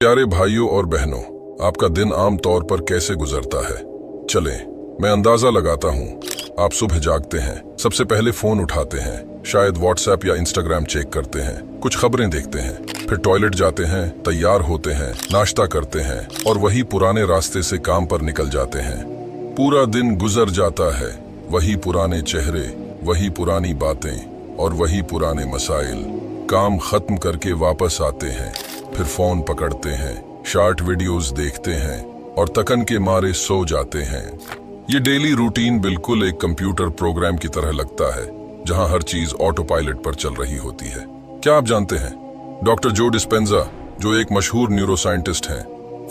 प्यारे भाइयों और बहनों, आपका दिन आम तौर पर कैसे गुजरता है? चलें, मैं अंदाजा लगाता हूँ। आप सुबह जागते हैं, सबसे पहले फोन उठाते हैं, शायद व्हाट्सएप या इंस्टाग्राम चेक करते हैं, कुछ खबरें देखते हैं, फिर टॉयलेट जाते हैं, तैयार होते हैं, नाश्ता करते हैं और वही पुराने रास्ते से काम पर निकल जाते हैं। पूरा दिन गुजर जाता है, वही पुराने चेहरे, वही पुरानी बातें और वही पुराने मसाइल। काम खत्म करके वापस आते हैं, फिर फोन पकड़ते हैं, शॉर्ट वीडियोस देखते हैं और थकन के मारे सो जाते हैं। ये डेली रूटीन बिल्कुल एक कंप्यूटर प्रोग्राम की तरह लगता है, जहां हर चीज ऑटो पायलट पर चल रही होती है। क्या आप जानते हैं, डॉक्टर जो डिस्पेंजा, जो एक मशहूर न्यूरोसाइंटिस्ट हैं,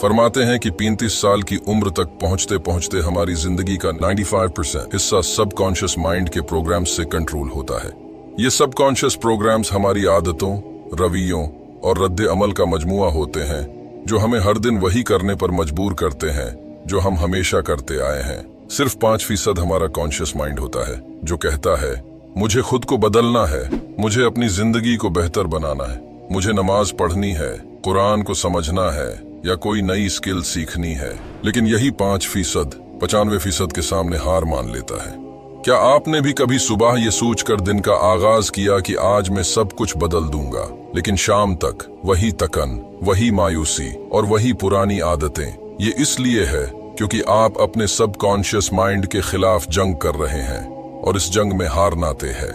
फरमाते हैं कि 35 साल की उम्र तक पहुंचते पहुंचते हमारी जिंदगी का 95% हिस्सा सबकॉन्शियस माइंड के प्रोग्राम्स से कंट्रोल होता है। ये सबकॉन्शियस प्रोग्राम्स हमारी आदतों, रवैयों और रद्द अमल का मजमुआ होते हैं, जो हमें हर दिन वही करने पर मजबूर करते हैं जो हम हमेशा करते आए हैं। सिर्फ 5% हमारा कॉन्शियस माइंड होता है, जो कहता है मुझे खुद को बदलना है, मुझे अपनी जिंदगी को बेहतर बनाना है, मुझे नमाज पढ़नी है, कुरान को समझना है या कोई नई स्किल सीखनी है। लेकिन यही 5% 95% के सामने हार मान लेता है। क्या आपने भी कभी सुबह ये सोचकर दिन का आगाज किया कि आज मैं सब कुछ बदल दूंगा, लेकिन शाम तक वही तकन, वही मायूसी और वही पुरानी आदतें? ये इसलिए है क्योंकि आप अपने सबकॉन्शियस माइंड के खिलाफ जंग कर रहे हैं और इस जंग में हार नाते हैं।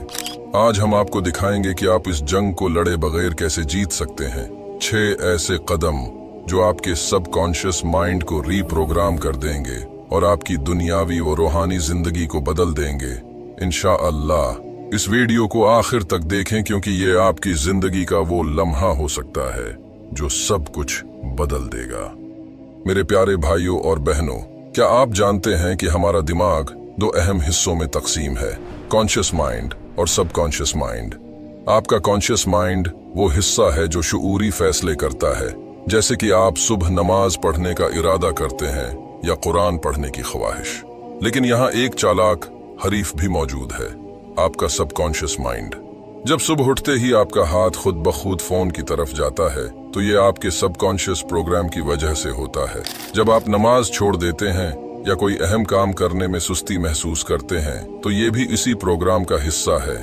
आज हम आपको दिखाएंगे कि आप इस जंग को लड़े बगैर कैसे जीत सकते हैं। 6 ऐसे कदम जो आपके सबकॉन्शियस माइंड को रीप्रोग्राम कर देंगे और आपकी दुनियावी और रूहानी जिंदगी को बदल देंगे इंशाअल्लाह। इस वीडियो को आखिर तक देखें, क्योंकि ये आपकी जिंदगी का वो लम्हा हो सकता है जो सब कुछ बदल देगा। मेरे प्यारे भाइयों और बहनों, क्या आप जानते हैं कि हमारा दिमाग 2 अहम हिस्सों में तकसीम है, कॉन्शियस माइंड और सबकॉन्शियस माइंड। आपका कॉन्शियस माइंड वो हिस्सा है जो शुऊरी फैसले करता है, जैसे कि आप सुबह नमाज पढ़ने का इरादा करते हैं या कुरान पढ़ने की ख्वाहिश। लेकिन यहाँ एक चालाक हरीफ भी मौजूद है, आपका सबकॉन्शियस माइंड। जब सुबह उठते ही आपका हाथ खुद ब खुद फोन की तरफ जाता है, तो ये आपके सबकॉन्शियस प्रोग्राम की वजह से होता है। जब आप नमाज छोड़ देते हैं या कोई अहम काम करने में सुस्ती महसूस करते हैं, तो ये भी इसी प्रोग्राम का हिस्सा है।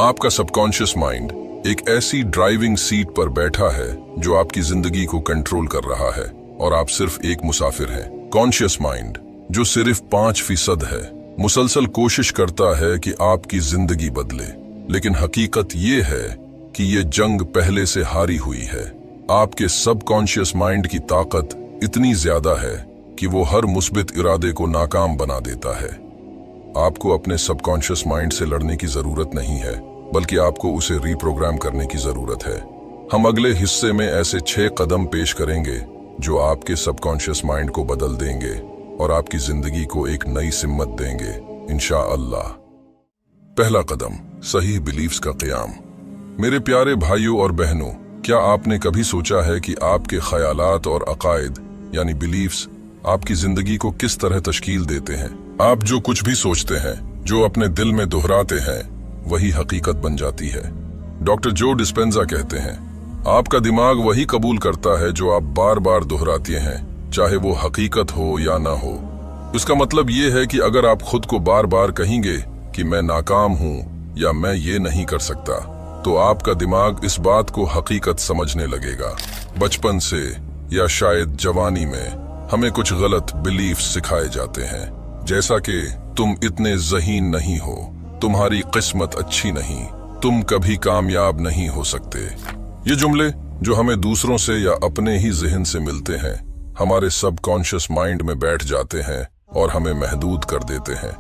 आपका सबकॉन्शियस माइंड एक ऐसी ड्राइविंग सीट पर बैठा है जो आपकी जिंदगी को कंट्रोल कर रहा है और आप सिर्फ एक मुसाफिर हैं। कॉन्शियस माइंड, जो सिर्फ 5% है, मुसलसल कोशिश करता है कि आपकी जिंदगी बदले, लेकिन हकीकत ये है कि ये जंग पहले से हारी हुई है। आपके सबकॉन्शियस माइंड की ताकत इतनी ज्यादा है कि वो हर मुस्बित इरादे को नाकाम बना देता है। आपको अपने सबकॉन्शियस माइंड से लड़ने की जरूरत नहीं है, बल्कि आपको उसे रीप्रोग्राम करने की जरूरत है। हम अगले हिस्से में ऐसे 6 कदम पेश करेंगे जो आपके सबकॉन्शियस माइंड को बदल देंगे और आपकी जिंदगी को एक नई सिम्मत देंगे इंशाअल्लाह। पहला कदम, सही बिलीफ्स का क़याम। मेरे प्यारे भाइयों और बहनों, क्या आपने कभी सोचा है कि आपके ख्यालात और अकायद यानी बिलीफ्स आपकी जिंदगी को किस तरह तश्कील देते हैं? आप जो कुछ भी सोचते हैं, जो अपने दिल में दोहराते हैं, वही हकीकत बन जाती है। डॉक्टर जो डिस्पेंजा कहते हैं, आपका दिमाग वही कबूल करता है जो आप बार बार दोहराते हैं, चाहे वो हकीकत हो या ना हो। इसका मतलब ये है कि अगर आप खुद को बार बार कहेंगे कि मैं नाकाम हूं या मैं ये नहीं कर सकता, तो आपका दिमाग इस बात को हकीकत समझने लगेगा। बचपन से या शायद जवानी में हमें कुछ गलत बिलीफ्स सिखाए जाते हैं, जैसा कि तुम इतने ज़हीन नहीं हो, तुम्हारी किस्मत अच्छी नहीं, तुम कभी कामयाब नहीं हो सकते। ये जुमले जो हमें दूसरों से या अपने ही ज़हन से मिलते हैं, हमारे सबकॉन्शियस माइंड में बैठ जाते हैं और हमें महदूद कर देते हैं।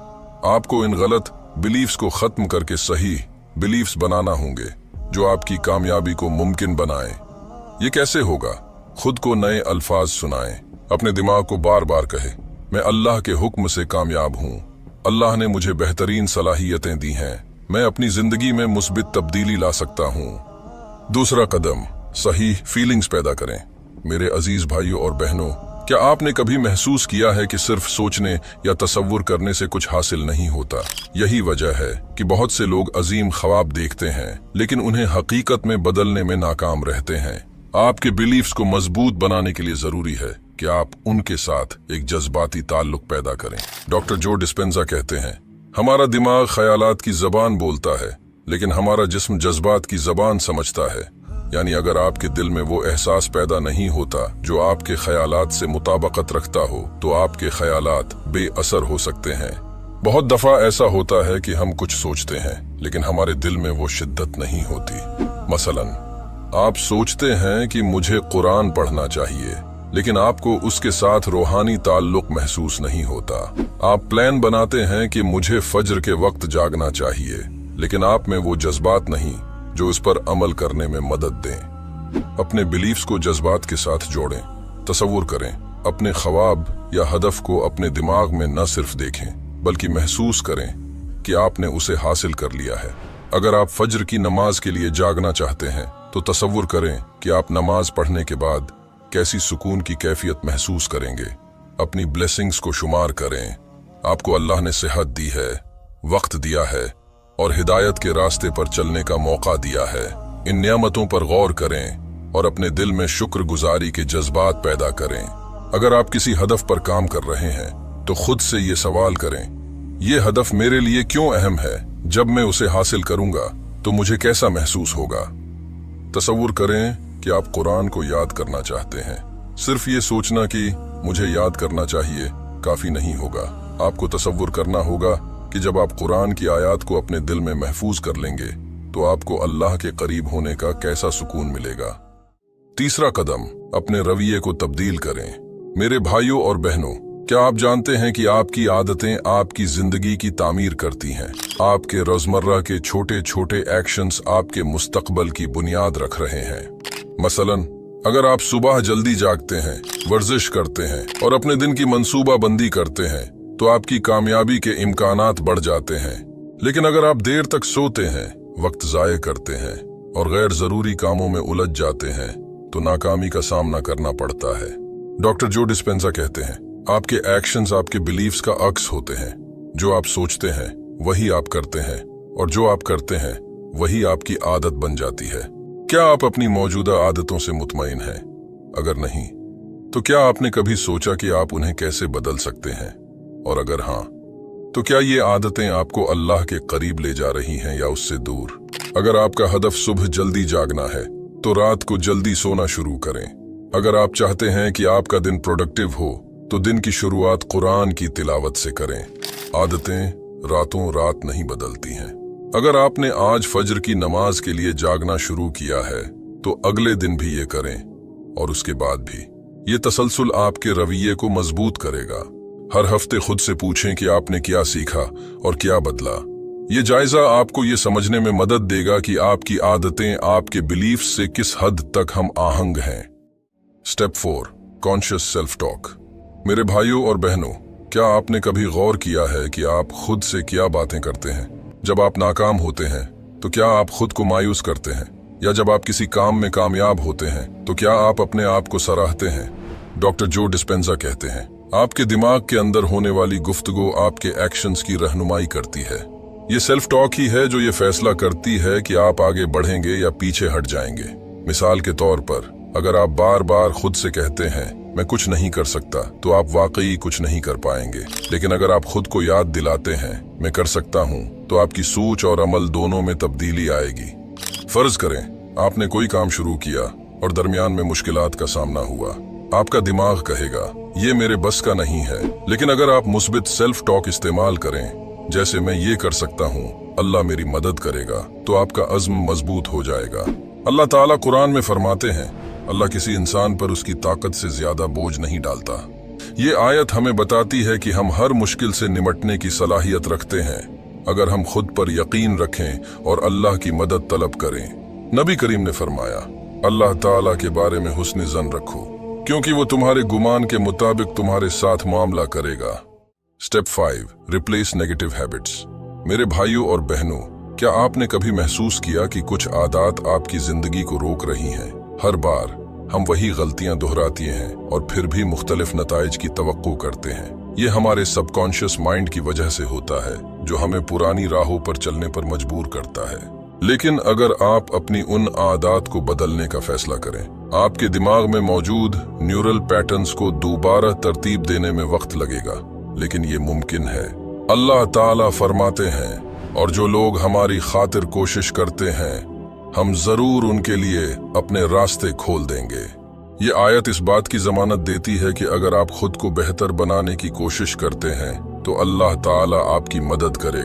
आपको इन गलत बिलीफ्स को खत्म करके सही बिलीफ्स बनाना होंगे जो आपकी कामयाबी को मुमकिन बनाएं। ये कैसे होगा? खुद को नए अल्फाज सुनाएं, अपने दिमाग को बार बार कहे, मैं अल्लाह के हुक्म से कामयाब हूँ, अल्लाह ने मुझे बेहतरीन सलाहियतें दी हैं, मैं अपनी जिंदगी में मुस्बित तब्दीली ला सकता हूँ। दूसरा कदम, सही फीलिंग्स पैदा करें। मेरे अजीज भाइयों और बहनों, क्या आपने कभी महसूस किया है कि सिर्फ सोचने या तसव्वुर करने से कुछ हासिल नहीं होता? यही वजह है कि बहुत से लोग अजीम ख्वाब देखते हैं, लेकिन उन्हें हकीकत में बदलने में नाकाम रहते हैं। आपके बिलीफ्स को मजबूत बनाने के लिए जरूरी है कि आप उनके साथ एक जज्बाती ताल्लुक पैदा करें। डॉक्टर जो डिस्पेंजा कहते हैं, हमारा दिमाग ख्यालात की जबान बोलता है, लेकिन हमारा जिस्म जज्बात की जबान समझता है। यानी अगर आपके दिल में वो एहसास पैदा नहीं होता जो आपके ख्यालात से मुताबकत रखता हो, तो आपके ख्यालात बेअसर हो सकते हैं। बहुत दफा ऐसा होता है कि हम कुछ सोचते हैं, लेकिन हमारे दिल में वो शिद्दत नहीं होती। मसलन, आप सोचते हैं कि मुझे कुरान पढ़ना चाहिए, लेकिन आपको उसके साथ रूहानी ताल्लुक महसूस नहीं होता। आप प्लान बनाते हैं कि मुझे फज्र के वक्त जागना चाहिए, लेकिन आप में वो जज्बात नहीं जो उस पर अमल करने में मदद दें। अपने बिलीफ्स को जज्बात के साथ जोड़ें। तसव्वुर करें, अपने ख्वाब या हदफ को अपने दिमाग में न सिर्फ देखें, बल्कि महसूस करें कि आपने उसे हासिल कर लिया है। अगर आप फज्र की नमाज के लिए जागना चाहते हैं, तो तसव्वुर करें कि आप नमाज पढ़ने के बाद कैसी सुकून की कैफियत महसूस करेंगे। अपनी ब्लेसिंग्स को शुमार करें। आपको अल्लाह ने सेहत दी है, वक्त दिया है और हिदायत के रास्ते पर चलने का मौका दिया है। इन नियामतों पर गौर करें और अपने दिल में शुक्रगुजारी के जज्बात पैदा करें। अगर आप किसी हदफ पर काम कर रहे हैं, तो खुद से ये सवाल करें, ये हदफ मेरे लिए क्यों अहम है? जब मैं उसे हासिल करूंगा तो मुझे कैसा महसूस होगा? तसव्वुर करें कि आप कुरान को याद करना चाहते हैं। सिर्फ ये सोचना कि मुझे याद करना चाहिए काफी नहीं होगा। आपको तसव्वुर करना होगा कि जब आप कुरान की आयत को अपने दिल में महफूज कर लेंगे, तो आपको अल्लाह के करीब होने का कैसा सुकून मिलेगा। तीसरा कदम, अपने रवैये को तब्दील करें। मेरे भाइयों और बहनों, क्या आप जानते हैं कि आपकी आदतें आपकी जिंदगी की तामीर करती हैं? आपके रोजमर्रा के छोटे छोटे एक्शंस आपके मुस्तकबल की बुनियाद रख रहे हैं। मसलन, अगर आप सुबह जल्दी जागते हैं, वर्जिश करते हैं और अपने दिन की मंसूबा बंदी करते हैं, तो आपकी कामयाबी के इम्कानात बढ़ जाते हैं। लेकिन अगर आप देर तक सोते हैं, वक्त जाये करते हैं और गैर जरूरी कामों में उलझ जाते हैं, तो नाकामी का सामना करना पड़ता है। डॉक्टर जो डिस्पेंजा कहते हैं, आपके एक्शंस आपके बिलीफ्स का अक्स होते हैं। जो आप सोचते हैं वही आप करते हैं, और जो आप करते हैं वही आपकी आदत बन जाती है। क्या आप अपनी मौजूदा आदतों से मुतमईन हैं? अगर नहीं, तो क्या आपने कभी सोचा कि आप उन्हें कैसे बदल सकते हैं? और अगर हाँ, तो क्या ये आदतें आपको अल्लाह के करीब ले जा रही हैं या उससे दूर? अगर आपका हदफ सुबह जल्दी जागना है, तो रात को जल्दी सोना शुरू करें। अगर आप चाहते हैं कि आपका दिन प्रोडक्टिव हो, तो दिन की शुरुआत कुरान की तिलावत से करें। आदतें रातों रात नहीं बदलती हैं। अगर आपने आज फज्र की नमाज के लिए जागना शुरू किया है, तो अगले दिन भी ये करें और उसके बाद भी। ये तसलसल आपके रवैये को मजबूत करेगा। हर हफ्ते खुद से पूछें कि आपने क्या सीखा और क्या बदला। ये जायजा आपको ये समझने में मदद देगा कि आपकी आदतें आपके बिलीफ्स से किस हद तक हम आहंग हैं। Step 4, conscious self talk. मेरे भाइयों और बहनों, क्या आपने कभी गौर किया है कि आप खुद से क्या बातें करते हैं? जब आप नाकाम होते हैं, तो क्या आप खुद को मायूस करते हैं? या जब आप किसी काम में कामयाब होते हैं, तो क्या आप अपने आप को सराहते हैं? डॉक्टर जो डिस्पेंजा कहते हैं, आपके दिमाग के अंदर होने वाली गुफ्तगू आपके एक्शंस की रहनुमाई करती है। ये सेल्फ टॉक ही है जो ये फैसला करती है कि आप आगे बढ़ेंगे या पीछे हट जाएंगे। मिसाल के तौर पर, अगर आप बार बार खुद से कहते हैं मैं कुछ नहीं कर सकता, तो आप वाकई कुछ नहीं कर पाएंगे। लेकिन अगर आप खुद को याद दिलाते हैं मैं कर सकता हूँ, तो आपकी सोच और अमल दोनों में तब्दीली आएगी। फर्ज करें आपने कोई काम शुरू किया और दरमियान में मुश्किलात का सामना हुआ। आपका दिमाग कहेगा ये मेरे बस का नहीं है। लेकिन अगर आप मुस्बित सेल्फ टॉक इस्तेमाल करें, जैसे मैं ये कर सकता हूँ, अल्लाह मेरी मदद करेगा, तो आपका अज़्म मजबूत हो जाएगा। अल्लाह ताला कुरान में फरमाते हैं, अल्लाह किसी इंसान पर उसकी ताकत से ज्यादा बोझ नहीं डालता। ये आयत हमें बताती है कि हम हर मुश्किल से निमटने की सलाहियत रखते हैं, अगर हम खुद पर यकीन रखें और अल्लाह की मदद तलब करें। नबी करीम ने फरमाया, अल्लाह ताला के बारे में हुस्न ज़न रखो, क्योंकि वो तुम्हारे गुमान के मुताबिक तुम्हारे साथ मामला करेगा। Step 5, replace negative habits. मेरे भाइयों और बहनों, क्या आपने कभी महसूस किया कि कुछ आदत आपकी जिंदगी को रोक रही हैं? हर बार हम वही गलतियां दोहराती हैं और फिर भी मुख्तलिफ नताइज की तवक्को करते हैं। ये हमारे सबकॉन्शियस माइंड की वजह से होता है, जो हमें पुरानी राहों पर चलने पर मजबूर करता है। लेकिन अगर आप अपनी उन आदत को बदलने का फैसला करें, आपके दिमाग में मौजूद न्यूरल पैटर्न्स को दोबारा तरतीब देने में वक्त लगेगा, लेकिन ये मुमकिन है। अल्लाह ताला फरमाते हैं, और जो लोग हमारी खातिर कोशिश करते हैं हम जरूर उनके लिए अपने रास्ते खोल देंगे। ये आयत इस बात की जमानत देती है कि अगर आप खुद को बेहतर बनाने की कोशिश करते हैं तो अल्लाह ताला आपकी मदद करेगा।